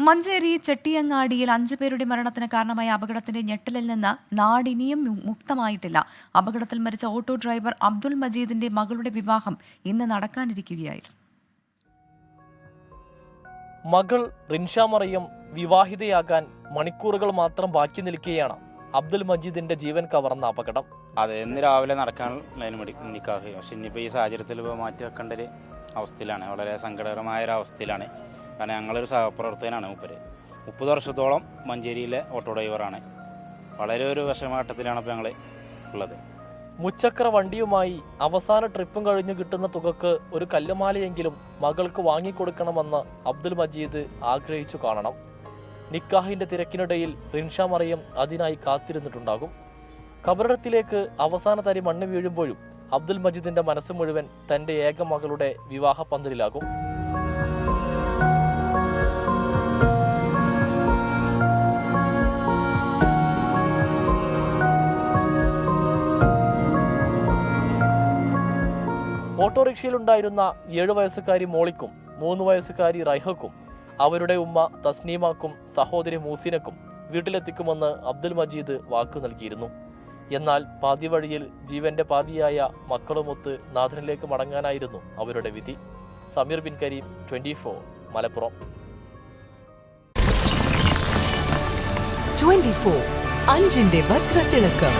മഞ്ചേരി ചെട്ടിയങ്ങാടിയിൽ 5 പേരുടെ മരണത്തിന് കാരണമായ അപകടത്തിന്റെ ഞെട്ടലിൽ നിന്ന് നാടിനിയും മുക്തമായിട്ടില്ല. അപകടത്തിൽ മരിച്ച ഓട്ടോ ഡ്രൈവർ അബ്ദുൾ മജീദിന്റെ മകളുടെ വിവാഹം ഇന്ന് നടക്കാനിരിക്കുകയായിരുന്നു. മകൾ റിൻഷ മറിയം വിവാഹിതയാകാൻ മണിക്കൂറുകൾ മാത്രം ബാക്കി നിൽക്കുകയാണ് അബ്ദുൾ മജീദിന്റെ ജീവൻ കവർന്ന അപകടം. അതെ, ഇന്ന് രാവിലെ നടക്കാൻ നിക്കാഹ്. പക്ഷെ ഇനിയിപ്പോൾ ഈ സാഹചര്യത്തിൽ മാറ്റി വെക്കേണ്ട ഒരു അവസ്ഥയിലാണ്, വളരെ സങ്കടകരമായ ഒരു അവസ്ഥയിലാണ്. കാരണം ഞങ്ങളൊരു സഹപ്രവർത്തകനാണ് മൂപ്പര്. 30 വർഷത്തോളം മഞ്ചേരിയിലെ ഓട്ടോ ഡ്രൈവറാണ്. വളരെ ഒരു വിഷമഘട്ടത്തിലാണ് ഇപ്പോൾ ഞങ്ങൾ ഉള്ളത്. മുച്ചക്ര വണ്ടിയുമായി അവസാന ട്രിപ്പും കഴിഞ്ഞു കിട്ടുന്ന തുകക്ക് ഒരു കല്ലുമാലയെങ്കിലും മകൾക്ക് വാങ്ങിക്കൊടുക്കണമെന്ന് അബ്ദുൾ മജീദ് ആഗ്രഹിച്ചു കാണണം. നിക്കാഹിന്റെ തിരക്കിനിടയിൽ റിൻഷ മറിയം അതിനായി കാത്തിരുന്നിട്ടുണ്ടാകും. കബറിടത്തിലേക്ക് അവസാന തരി മണ്ണ് വീഴുമ്പോഴും അബ്ദുൾ മജീദിന്റെ മനസ്സ് മുഴുവൻ തന്റെ ഏക മകളുടെ വിവാഹ പന്തലിലാകും. ഓട്ടോറിക്ഷയിലുണ്ടായിരുന്ന 7 വയസ്സുകാരി മോളിക്കും 3 വയസ്സുകാരി റൈഹക്കും അവരുടെ ഉമ്മ തസ്നീമാക്കും സഹോദരി മൂസിനക്കും വീട്ടിലെത്തിക്കുമെന്ന് അബ്ദുൾ മജീദ് വാക്കു നൽകിയിരുന്നു. എന്നാൽ പാതി വഴിയിൽ ജീവന്റെ പാതിയായ മക്കളുമൊത്ത് നാഥനിലേക്ക് മടങ്ങാനായിരുന്നു അവരുടെ വിധി. സമീർ ബിൻ കരീം, 24, മലപ്പുറം. 24 അഞ്ചിന്റെ വജ്രത്തിളക്കം.